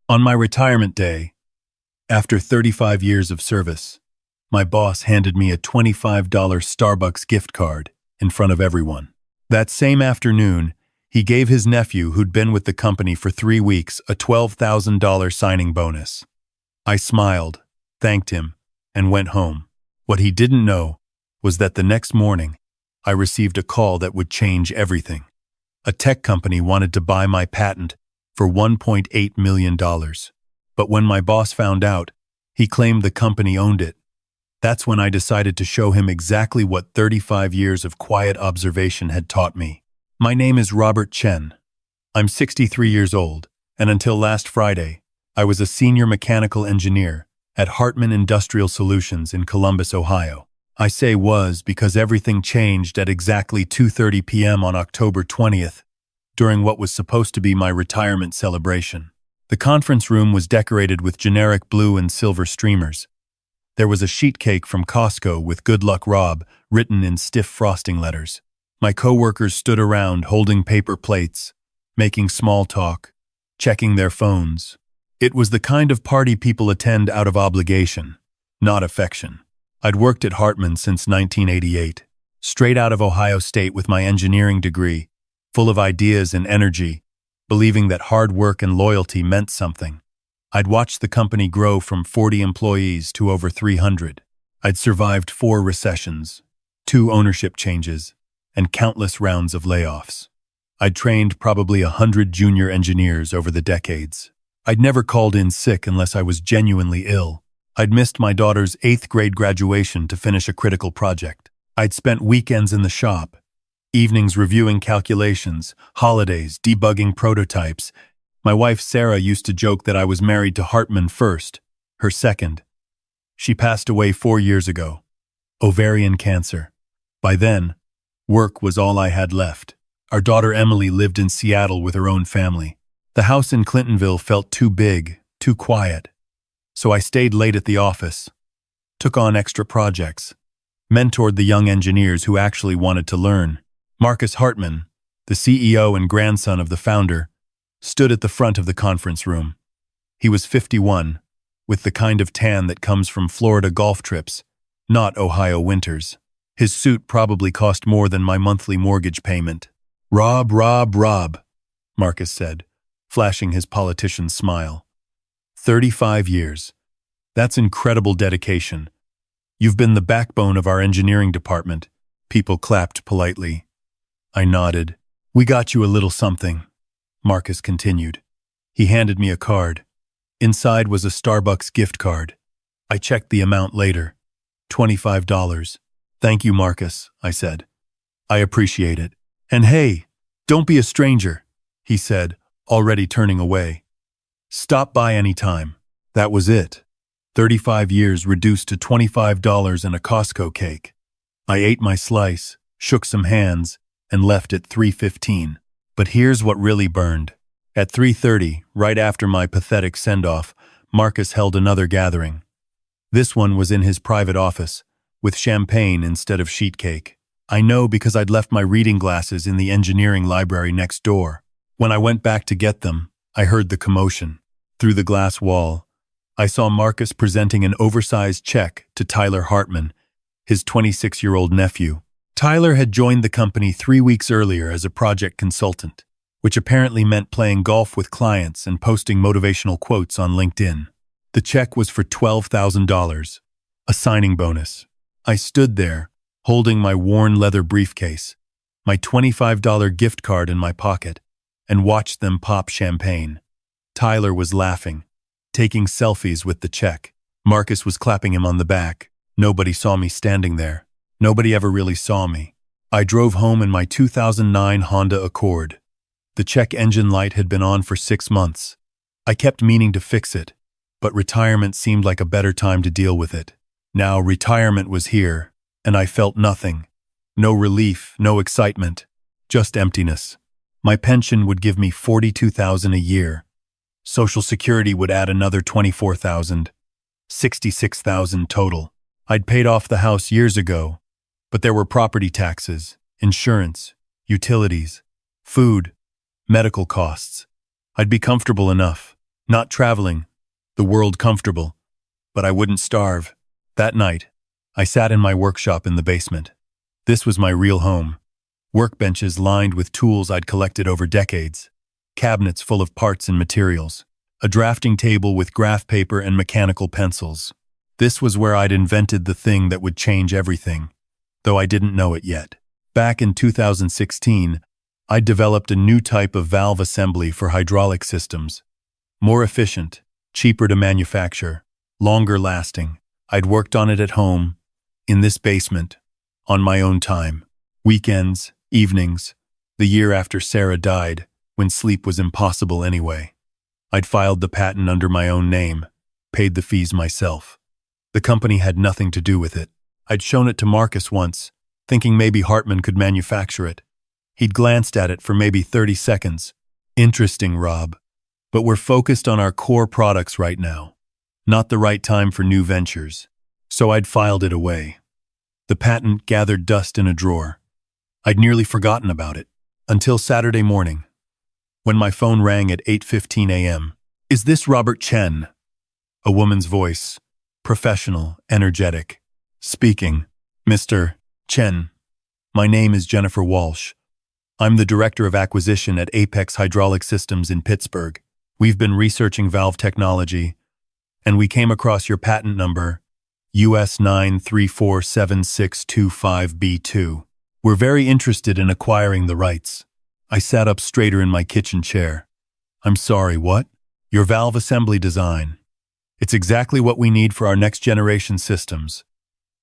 On my retirement day, after 35 years of service, my boss handed me a $25 Starbucks gift card in front of everyone. That same afternoon, he gave his nephew, who'd been with the company for 3 weeks, a $12,000 signing bonus. I smiled, thanked him, and went home. What he didn't know was that the next morning, I received a call that would change everything. A tech company wanted to buy my patent for $1.8 million. But when my boss found out, he claimed the company owned it. That's when I decided to show him exactly what 35 years of quiet observation had taught me. My name is Robert Chen. I'm 63 years old, and until last Friday, I was a senior mechanical engineer at Hartman Industrial Solutions in Columbus, Ohio. I say was because everything changed at exactly 2:30 p.m. on October 20th, during what was supposed to be my retirement celebration. The conference room was decorated with generic blue and silver streamers. There was a sheet cake from Costco with "Good Luck Rob" written in stiff frosting letters. My coworkers stood around holding paper plates, making small talk, checking their phones. It was the kind of party people attend out of obligation, not affection. I'd worked at Hartman since 1988, straight out of Ohio State with my engineering degree, full of ideas and energy, believing that hard work and loyalty meant something. I'd watched the company grow from 40 employees to over 300. I'd survived 4 recessions, 2 ownership changes, and countless rounds of layoffs. I'd trained probably 100 junior engineers over the decades. I'd never called in sick unless I was genuinely ill. I'd missed my daughter's 8th grade graduation to finish a critical project. I'd spent weekends in the shop, evenings reviewing calculations, holidays debugging prototypes. My wife Sarah used to joke that I was married to Hartman first, her second. She passed away 4 years ago. Ovarian cancer. By then, work was all I had left. Our daughter Emily lived in Seattle with her own family. The house in Clintonville felt too big, too quiet. So I stayed late at the office, took on extra projects, mentored the young engineers who actually wanted to learn. Marcus Hartman, the CEO and grandson of the founder, stood at the front of the conference room. He was 51, with the kind of tan that comes from Florida golf trips, not Ohio winters. His suit probably cost more than my monthly mortgage payment. Rob, Marcus said, flashing his politician's smile. 35 years. That's incredible dedication. You've been the backbone of our engineering department. People clapped politely. I nodded. We got you a little something, Marcus continued. He handed me a card. Inside was a Starbucks gift card. I checked the amount later. $25. Thank you, Marcus, I said. I appreciate it. And hey, don't be a stranger, he said, already turning away. Stop by any time. That was it. 35 years reduced to $25 and a Costco cake. I ate my slice, shook some hands, and left at 3:15. But here's what really burned. At 3:30, right after my pathetic send-off, Marcus held another gathering. This one was in his private office, with champagne instead of sheet cake. I know because I'd left my reading glasses in the engineering library next door. When I went back to get them, I heard the commotion. Through the glass wall, I saw Marcus presenting an oversized check to Tyler Hartman, his 26-year-old nephew. Tyler had joined the company 3 weeks earlier as a project consultant, which apparently meant playing golf with clients and posting motivational quotes on LinkedIn. The check was for $12,000, a signing bonus. I stood there, holding my worn leather briefcase, my $25 gift card in my pocket, and watched them pop champagne. Tyler was laughing, taking selfies with the check. Marcus was clapping him on the back. Nobody saw me standing there. Nobody ever really saw me. I drove home in my 2009 Honda Accord. The check engine light had been on for 6 months. I kept meaning to fix it, but retirement seemed like a better time to deal with it. Now retirement was here, and I felt nothing. No relief, no excitement, just emptiness. My pension would give me $42,000 a year. Social Security would add another $24,000. $66,000 total. I'd paid off the house years ago, but there were property taxes, insurance, utilities, food, medical costs. I'd be comfortable enough, Not traveling, the world comfortable, but I wouldn't starve. That night, I sat in my workshop in the basement. This was my real home. Workbenches lined with tools I'd collected over decades, cabinets full of parts and materials, a drafting table with graph paper and mechanical pencils. This was where I'd invented the thing that would change everything, though I didn't know it yet. Back in 2016, I'd developed a new type of valve assembly for hydraulic systems. More efficient, cheaper to manufacture, longer lasting. I'd worked on it at home, in this basement, on my own time. Weekends, evenings, the year after Sarah died, when sleep was impossible anyway. I'd filed the patent under my own name, paid the fees myself. The company had nothing to do with it. I'd shown it to Marcus once, thinking maybe Hartman could manufacture it. He'd glanced at it for maybe 30 seconds. Interesting, Rob. But we're focused on our core products right now. Not the right time for new ventures. So I'd filed it away. The patent gathered dust in a drawer. I'd nearly forgotten about it, until Saturday morning, when my phone rang at 8:15 a.m. "Is this Robert Chen?" A woman's voice, professional, energetic, speaking. "Mr. Chen, my name is Jennifer Walsh. I'm the Director of Acquisition at Apex Hydraulic Systems in Pittsburgh. We've been researching valve technology, and we came across your patent number, US 9347625B2. We're very interested in acquiring the rights." I sat up straighter in my kitchen chair. "I'm sorry, what?" "Your valve assembly design. It's exactly what we need for our next generation systems.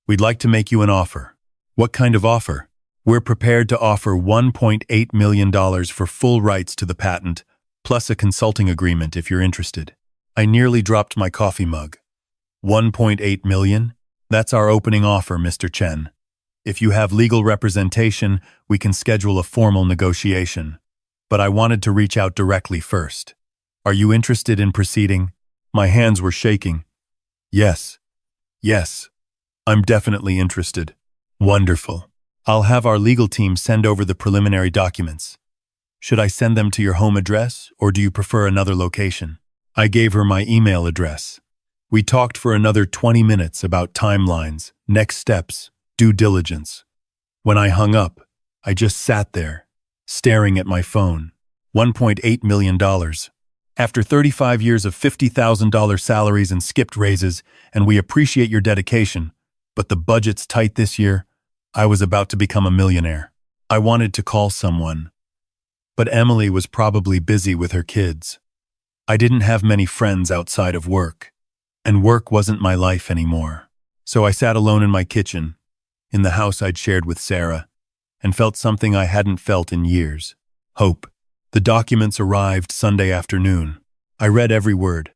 We'd like to make you an offer." "What kind of offer?" "We're prepared to offer $1.8 million for full rights to the patent, plus a consulting agreement if you're interested." I nearly dropped my coffee mug. $1.8 million? That's our opening offer, Mr. Chen. If you have legal representation, we can schedule a formal negotiation. But I wanted to reach out directly first. Are you interested in proceeding? My hands were shaking. Yes. I'm definitely interested. Wonderful. I'll have our legal team send over the preliminary documents. Should I send them to your home address, or do you prefer another location? I gave her my email address. We talked for another 20 minutes about timelines, next steps, due diligence. When I hung up, I just sat there, staring at my phone. $1.8 million. After 35 years of $50,000 salaries and skipped raises, and we appreciate your dedication, but the budget's tight this year, I was about to become a millionaire. I wanted to call someone, but Emily was probably busy with her kids. I didn't have many friends outside of work, and work wasn't my life anymore. So I sat alone in my kitchen, in the house I'd shared with Sarah, and felt something I hadn't felt in years. Hope. The documents arrived Sunday afternoon. I read every word.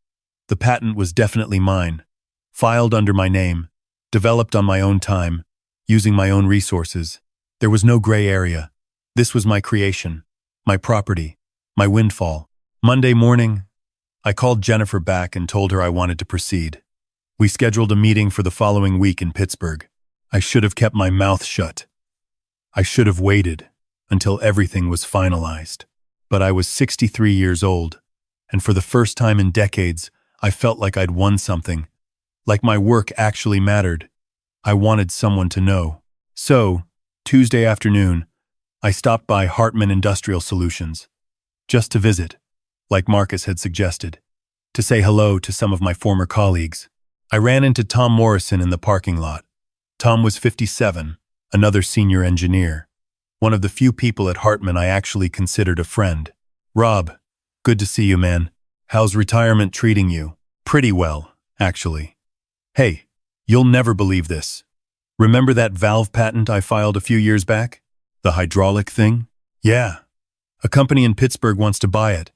The patent was definitely mine, filed under my name, developed on my own time, using my own resources. There was no gray area. This was my creation, my property, my windfall. Monday morning, I called Jennifer back and told her I wanted to proceed. We scheduled a meeting for the following week in Pittsburgh. I should have kept my mouth shut. I should have waited until everything was finalized. But I was 63 years old, and for the first time in decades, I felt like I'd won something, like my work actually mattered. I wanted someone to know. So, Tuesday afternoon, I stopped by Hartman Industrial Solutions, just to visit, like Marcus had suggested, to say hello to some of my former colleagues. I ran into Tom Morrison in the parking lot. Tom was 57, another senior engineer, one of the few people at Hartman I actually considered a friend. "Rob, good to see you, man. How's retirement treating you?" "Pretty well, actually." "Hey, you'll never believe this. Remember that valve patent I filed a few years back? The hydraulic thing? Yeah. A company in Pittsburgh wants to buy it.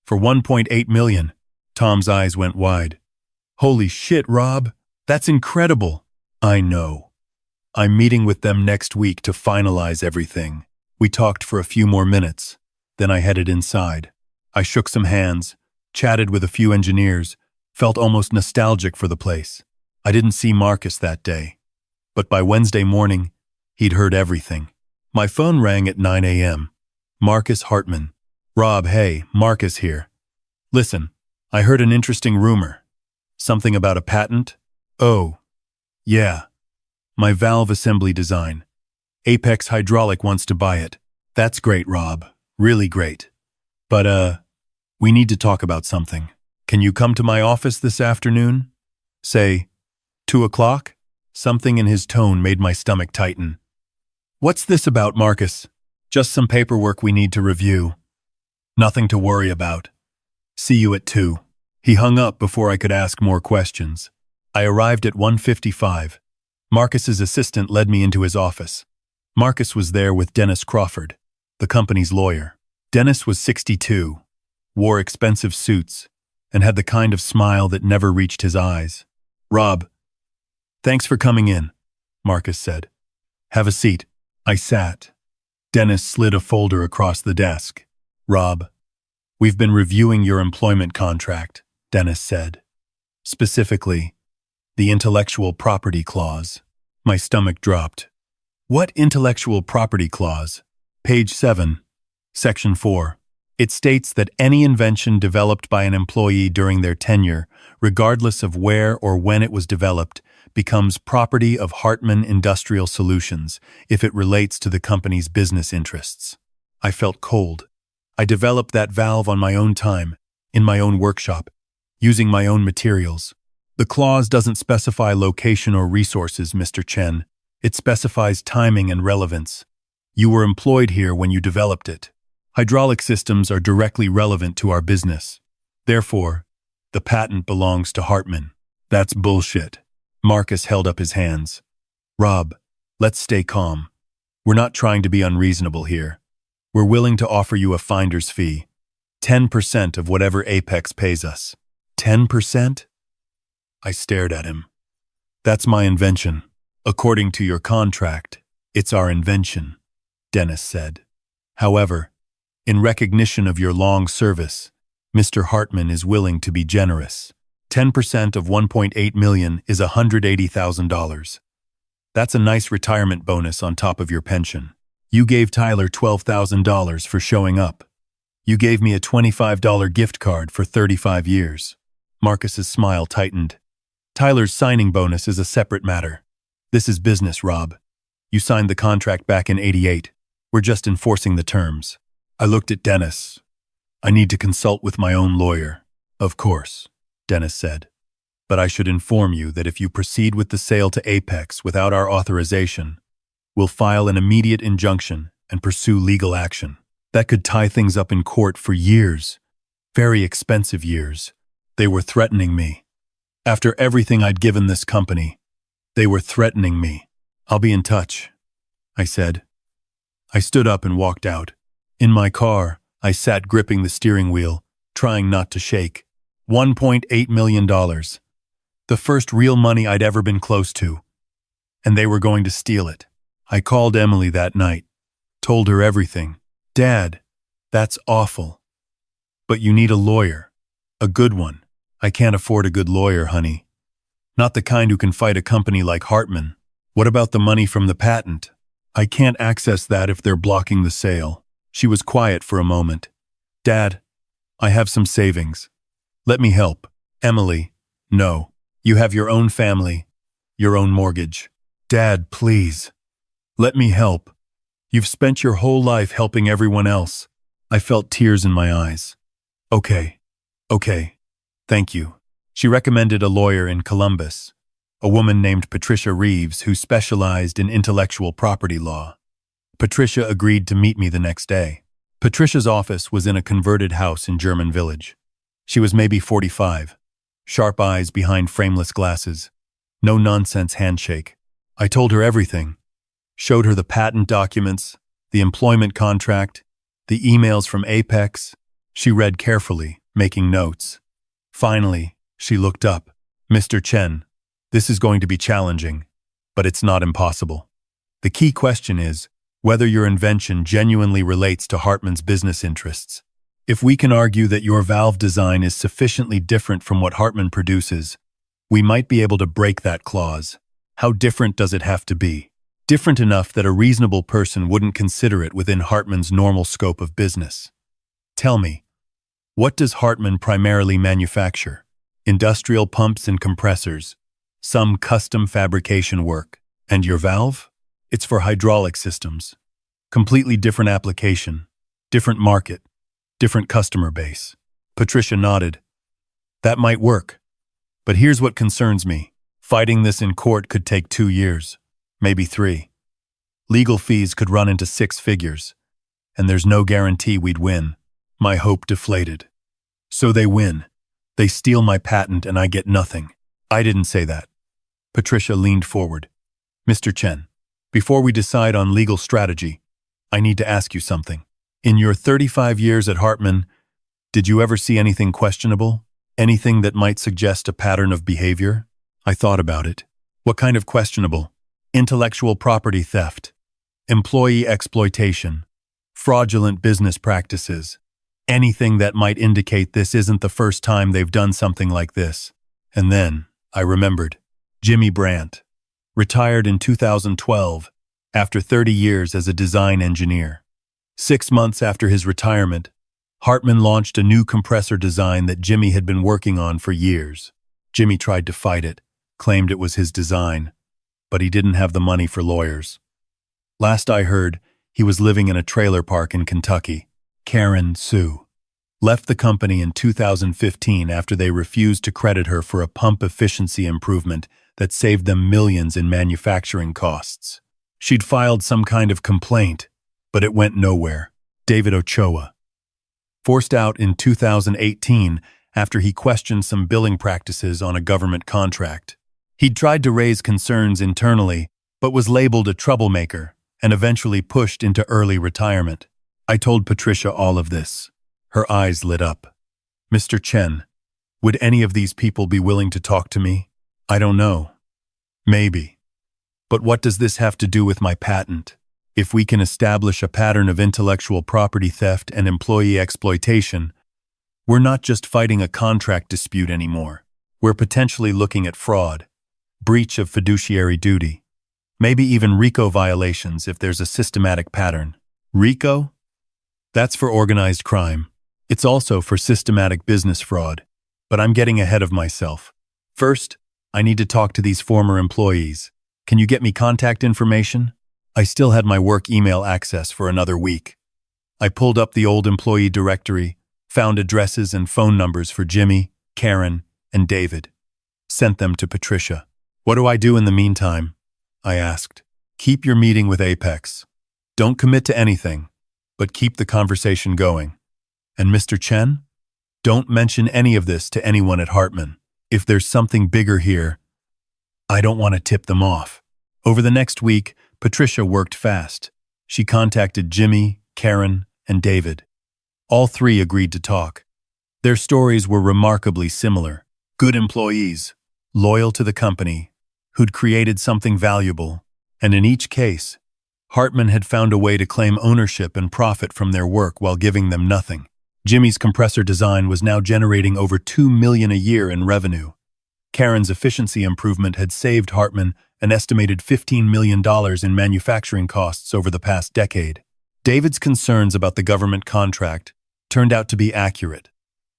For $1.8 million. Tom's eyes went wide. "Holy shit, Rob. That's incredible." "I know. I'm meeting with them next week to finalize everything." We talked for a few more minutes. Then I headed inside. I shook some hands, chatted with a few engineers, felt almost nostalgic for the place. I didn't see Marcus that day, but by Wednesday morning, he'd heard everything. My phone rang at 9 a.m. Marcus Hartman. "Rob, hey, Marcus here. Listen, I heard an interesting rumor. Something about a patent? Oh, yeah. My valve assembly design. Apex Hydraulic wants to buy it. That's great, Rob. Really great. But, we need to talk about something. Can you come to my office this afternoon? Say, 2 o'clock? Something in his tone made my stomach tighten. What's this about, Marcus? Just some paperwork we need to review. Nothing to worry about. See you at 2. He hung up before I could ask more questions. I arrived at 1:55. Marcus's assistant led me into his office. Marcus was there with Dennis Crawford, the company's lawyer. Dennis was 62, wore expensive suits, and had the kind of smile that never reached his eyes. Rob, thanks for coming in, Marcus said. Have a seat. I sat. Dennis slid a folder across the desk. Rob, we've been reviewing your employment contract, Dennis said. Specifically, the intellectual property clause. My stomach dropped. What intellectual property clause? Page 7, Section 4. It states that any invention developed by an employee during their tenure, regardless of where or when it was developed, becomes property of Hartman Industrial Solutions if it relates to the company's business interests. I felt cold. I developed that valve on my own time, in my own workshop, using my own materials. The clause doesn't specify location or resources, Mr. Chen. It specifies timing and relevance. You were employed here when you developed it. Hydraulic systems are directly relevant to our business. Therefore, the patent belongs to Hartman. That's bullshit. Marcus held up his hands. Rob, let's stay calm. We're not trying to be unreasonable here. We're willing to offer you a finder's fee. 10% of whatever Apex pays us. 10%? I stared at him. That's my invention. According to your contract, it's our invention, Dennis said. However, in recognition of your long service, Mr. Hartman is willing to be generous. 10% of $1.8 million is $180,000. That's a nice retirement bonus on top of your pension. You gave Tyler $12,000 for showing up. You gave me a $25 gift card for 35 years. Marcus's smile tightened. Tyler's signing bonus is a separate matter. This is business, Rob. You signed the contract back in '88. We're just enforcing the terms. I looked at Dennis. I need to consult with my own lawyer. Of course, Dennis said. But I should inform you that if you proceed with the sale to Apex without our authorization, we'll file an immediate injunction and pursue legal action. That could tie things up in court for years. Very expensive years. They were threatening me. After everything I'd given this company, they were threatening me. I'll be in touch, I said. I stood up and walked out. In my car, I sat gripping the steering wheel, trying not to shake. $1.8 million. The first real money I'd ever been close to. And they were going to steal it. I called Emily that night, told her everything. Dad, that's awful. But you need a lawyer. A good one. I can't afford a good lawyer, honey. Not the kind who can fight a company like Hartman. What about the money from the patent? I can't access that if they're blocking the sale. She was quiet for a moment. Dad, I have some savings. Let me help. Emily, no. You have your own family, your own mortgage. Dad, please. Let me help. You've spent your whole life helping everyone else. I felt tears in my eyes. Okay. Thank you. She recommended a lawyer in Columbus, a woman named Patricia Reeves who specialized in intellectual property law. Patricia agreed to meet me the next day. Patricia's office was in a converted house in German Village. She was maybe 45, sharp eyes behind frameless glasses, no-nonsense handshake. I told her everything, showed her the patent documents, the employment contract, the emails from Apex. She read carefully, making notes. Finally, she looked up. Mr. Chen, this is going to be challenging, but it's not impossible. The key question is whether your invention genuinely relates to Hartman's business interests. If we can argue that your valve design is sufficiently different from what Hartman produces, we might be able to break that clause. How different does it have to be? Different enough that a reasonable person wouldn't consider it within Hartman's normal scope of business. Tell me, What does Hartman primarily manufacture? Industrial pumps and compressors, some custom fabrication work. And your valve? It's for hydraulic systems. Completely different application, different market, different customer base. Patricia nodded. That might work. But here's what concerns me. Fighting this in court could take 2 years, maybe 3. Legal fees could run into 6 figures, and there's no guarantee we'd win. My hope deflated. So they win. They steal my patent and I get nothing. I didn't say that. Patricia leaned forward. Mr. Chen, before we decide on legal strategy, I need to ask you something. In your 35 years at Hartman, did you ever see anything questionable? Anything that might suggest a pattern of behavior? I thought about it. What kind of questionable? Intellectual property theft, employee exploitation, fraudulent business practices. Anything that might indicate this isn't the first time they've done something like this. And then, I remembered. Jimmy Brandt, retired in 2012 after 30 years as a design engineer. 6 months after his retirement, Hartman launched a new compressor design that Jimmy had been working on for years. Jimmy tried to fight it, claimed it was his design, but he didn't have the money for lawyers. Last I heard, he was living in a trailer park in Kentucky. Karen Sue left the company in 2015 after they refused to credit her for a pump efficiency improvement that saved them millions in manufacturing costs. She'd filed some kind of complaint, but it went nowhere. David Ochoa, forced out in 2018 after he questioned some billing practices on a government contract. He'd tried to raise concerns internally, but was labeled a troublemaker and eventually pushed into early retirement. I told Patricia all of this. Her eyes lit up. Mr. Chen, would any of these people be willing to talk to me? I don't know. Maybe. But what does this have to do with my patent? If we can establish a pattern of intellectual property theft and employee exploitation, we're not just fighting a contract dispute anymore. We're potentially looking at fraud, breach of fiduciary duty, maybe even RICO violations if there's a systematic pattern. RICO? That's for organized crime. It's also for systematic business fraud. But I'm getting ahead of myself. First, I need to talk to these former employees. Can you get me contact information? I still had my work email access for another week. I pulled up the old employee directory, found addresses and phone numbers for Jimmy, Karen, and David. Sent them to Patricia. What do I do in the meantime? I asked. Keep your meeting with Apex. Don't commit to anything, but keep the conversation going. And Mr. Chen? Don't mention any of this to anyone at Hartman. If there's something bigger here, I don't want to tip them off. Over the next week, Patricia worked fast. She contacted Jimmy, Karen, and David. All 3 agreed to talk. Their stories were remarkably similar. Good employees, loyal to the company, who'd created something valuable, and in each case, Hartman had found a way to claim ownership and profit from their work while giving them nothing. Jimmy's compressor design was now generating over $2 million a year in revenue. Karen's efficiency improvement had saved Hartman an estimated $15 million in manufacturing costs over the past decade. David's concerns about the government contract turned out to be accurate.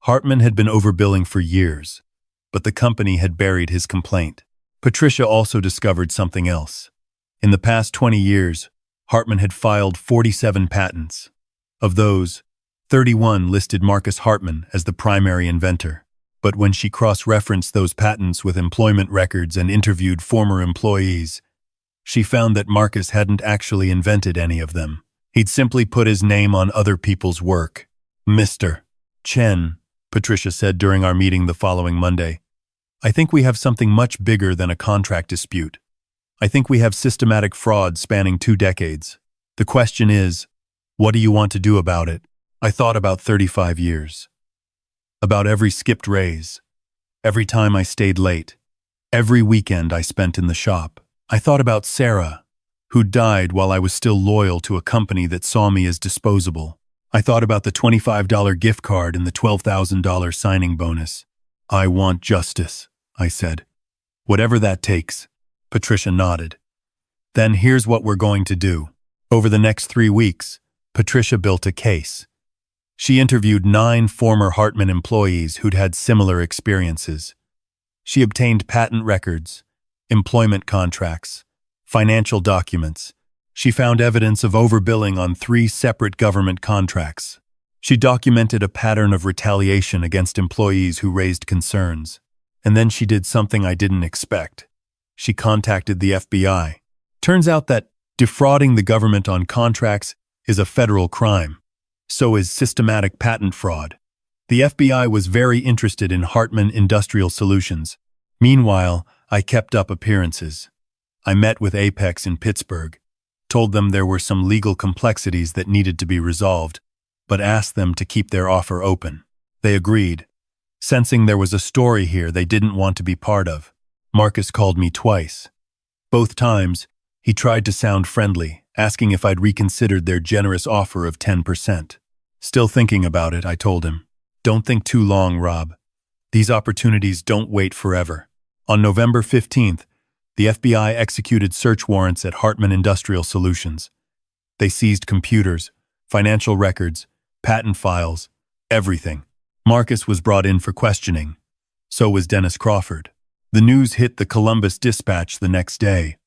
Hartman had been overbilling for years, but the company had buried his complaint. Patricia also discovered something else. In the past 20 years, Hartman had filed 47 patents. Of those, 31 listed Marcus Hartman as the primary inventor. But when she cross-referenced those patents with employment records and interviewed former employees, she found that Marcus hadn't actually invented any of them. He'd simply put his name on other people's work. Mr. Chen, Patricia said during our meeting the following Monday, I think we have something much bigger than a contract dispute. I think we have systematic fraud spanning 2 decades. The question is, what do you want to do about it? I thought about 35 years. About every skipped raise, every time I stayed late, every weekend I spent in the shop. I thought about Sarah, who died while I was still loyal to a company that saw me as disposable. I thought about the $25 gift card and the $12,000 signing bonus. I want justice, I said. Whatever that takes. Patricia nodded. Then here's what we're going to do. Over the next 3 weeks, Patricia built a case. She interviewed 9 former Hartman employees who'd had similar experiences. She obtained patent records, employment contracts, financial documents. She found evidence of overbilling on 3 separate government contracts. She documented a pattern of retaliation against employees who raised concerns. And then she did something I didn't expect. She contacted the FBI. Turns out that defrauding the government on contracts is a federal crime. So is systematic patent fraud. The FBI was very interested in Hartman Industrial Solutions. Meanwhile, I kept up appearances. I met with Apex in Pittsburgh, told them there were some legal complexities that needed to be resolved, but asked them to keep their offer open. They agreed, sensing there was a story here they didn't want to be part of. Marcus called me twice. Both times, he tried to sound friendly, asking if I'd reconsidered their generous offer of 10%. Still thinking about it, I told him. Don't think too long, Rob. These opportunities don't wait forever. On November 15th, the FBI executed search warrants at Hartman Industrial Solutions. They seized computers, financial records, patent files, everything. Marcus was brought in for questioning. So was Dennis Crawford. The news hit the Columbus Dispatch the next day.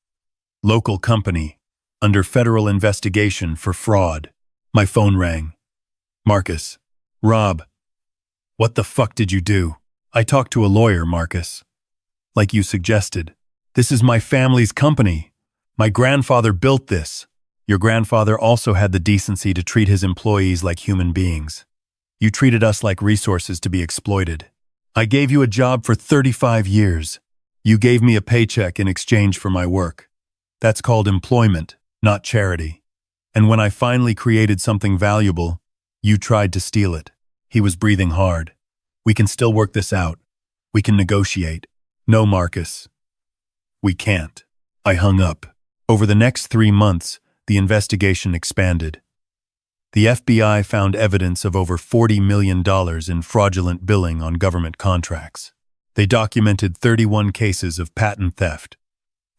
Local company, under federal investigation for fraud. My phone rang. Marcus. Rob. What the fuck did you do? I talked to a lawyer, Marcus. Like you suggested. This is my family's company. My grandfather built this. Your grandfather also had the decency to treat his employees like human beings. You treated us like resources to be exploited. I gave you a job for 35 years. You gave me a paycheck in exchange for my work. That's called employment, not charity. And when I finally created something valuable, you tried to steal it. He was breathing hard. We can still work this out. We can negotiate. No, Marcus. We can't. I hung up. Over the next 3 months, the investigation expanded. The FBI found evidence of over $40 million in fraudulent billing on government contracts. They documented 31 cases of patent theft.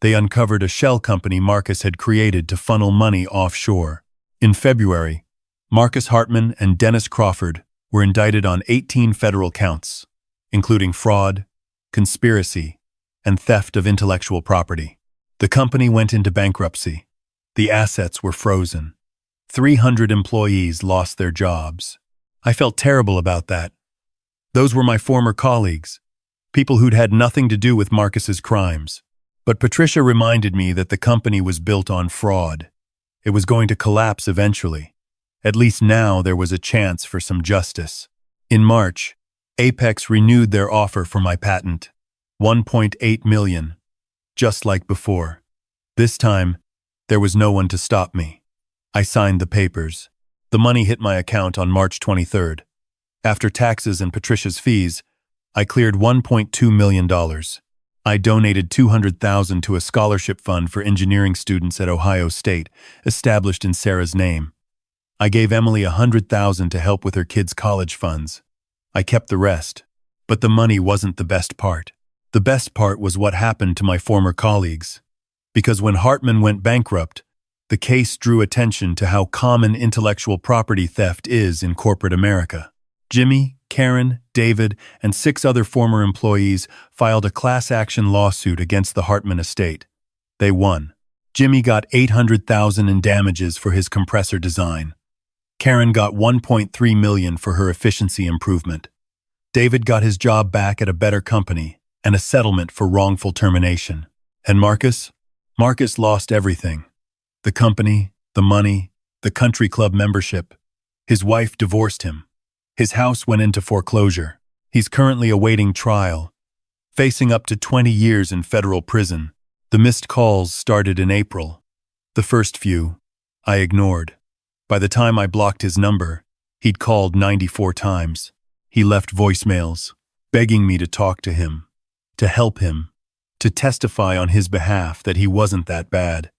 They uncovered a shell company Marcus had created to funnel money offshore. In February, Marcus Hartman and Dennis Crawford were indicted on 18 federal counts, including fraud, conspiracy, and theft of intellectual property. The company went into bankruptcy. The assets were frozen. 300 employees lost their jobs. I felt terrible about that. Those were my former colleagues, people who'd had nothing to do with Marcus's crimes. But Patricia reminded me that the company was built on fraud. It was going to collapse eventually. At least now there was a chance for some justice. In March, Apex renewed their offer for my patent, $1.8 million, just like before. This time, there was no one to stop me. I signed the papers. The money hit my account on March 23rd. After taxes and Patricia's fees, I cleared $1.2 million. I donated $200,000 to a scholarship fund for engineering students at Ohio State, established in Sarah's name. I gave Emily $100,000 to help with her kids' college funds. I kept the rest. But the money wasn't the best part. The best part was what happened to my former colleagues. Because when Hartman went bankrupt, the case drew attention to how common intellectual property theft is in corporate America. Jimmy, Karen, David, and 6 other former employees filed a class action lawsuit against the Hartman estate. They won. Jimmy got $800,000 in damages for his compressor design. Karen got $1.3 million for her efficiency improvement. David got his job back at a better company and a settlement for wrongful termination. And Marcus? Marcus lost everything. The company, the money, the country club membership. His wife divorced him. His house went into foreclosure. He's currently awaiting trial, facing up to 20 years in federal prison. The missed calls started in April. The first few, I ignored. By the time I blocked his number, he'd called 94 times. He left voicemails, begging me to talk to him, to help him, to testify on his behalf that he wasn't that bad,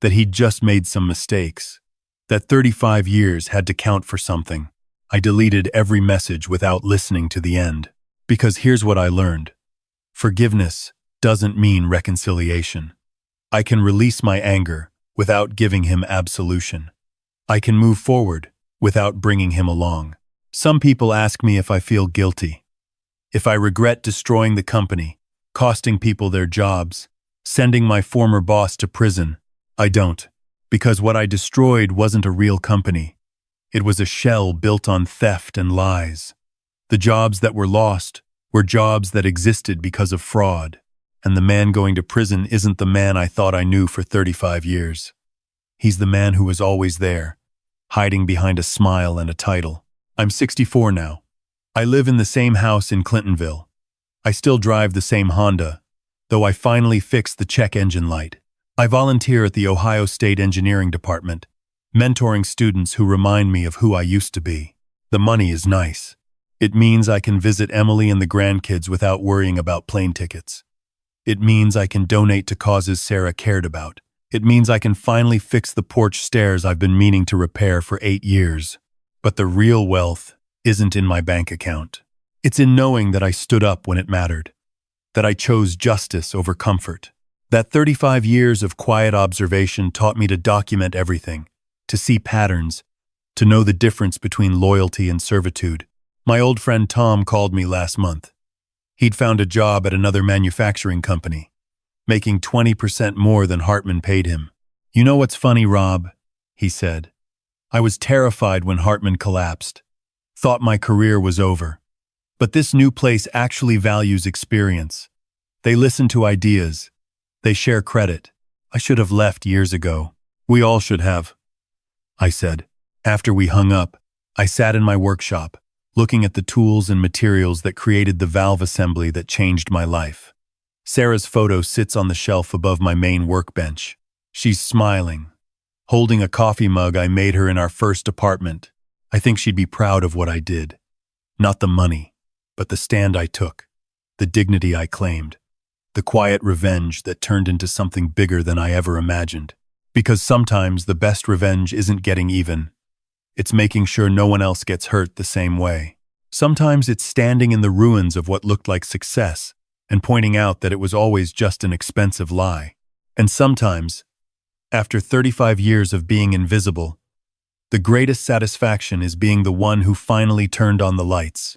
that he'd just made some mistakes, that 35 years had to count for something. I deleted every message without listening to the end, because here's what I learned. Forgiveness doesn't mean reconciliation. I can release my anger without giving him absolution. I can move forward without bringing him along. Some people ask me if I feel guilty, if I regret destroying the company, costing people their jobs, sending my former boss to prison. I don't, because what I destroyed wasn't a real company. It was a shell built on theft and lies. The jobs that were lost were jobs that existed because of fraud, and the man going to prison isn't the man I thought I knew for 35 years. He's the man who was always there, hiding behind a smile and a title. I'm 64 now. I live in the same house in Clintonville. I still drive the same Honda, though I finally fixed the check engine light. I volunteer at the Ohio State Engineering Department, mentoring students who remind me of who I used to be. The money is nice. It means I can visit Emily and the grandkids without worrying about plane tickets. It means I can donate to causes Sarah cared about. It means I can finally fix the porch stairs I've been meaning to repair for 8 years. But the real wealth isn't in my bank account. It's in knowing that I stood up when it mattered, that I chose justice over comfort. That 35 years of quiet observation taught me to document everything, to see patterns, to know the difference between loyalty and servitude. My old friend Tom called me last month. He'd found a job at another manufacturing company, making 20% more than Hartman paid him. "You know what's funny, Rob?" he said. "I was terrified when Hartman collapsed, thought my career was over. But this new place actually values experience. They listen to ideas. They share credit. I should have left years ago. We all should have," I said. After we hung up, I sat in my workshop, looking at the tools and materials that created the valve assembly that changed my life. Sarah's photo sits on the shelf above my main workbench. She's smiling, holding a coffee mug I made her in our first apartment. I think she'd be proud of what I did. Not the money, but the stand I took, the dignity I claimed, the quiet revenge that turned into something bigger than I ever imagined. Because sometimes the best revenge isn't getting even. It's making sure no one else gets hurt the same way. Sometimes it's standing in the ruins of what looked like success and pointing out that it was always just an expensive lie. And sometimes, after 35 years of being invisible, the greatest satisfaction is being the one who finally turned on the lights.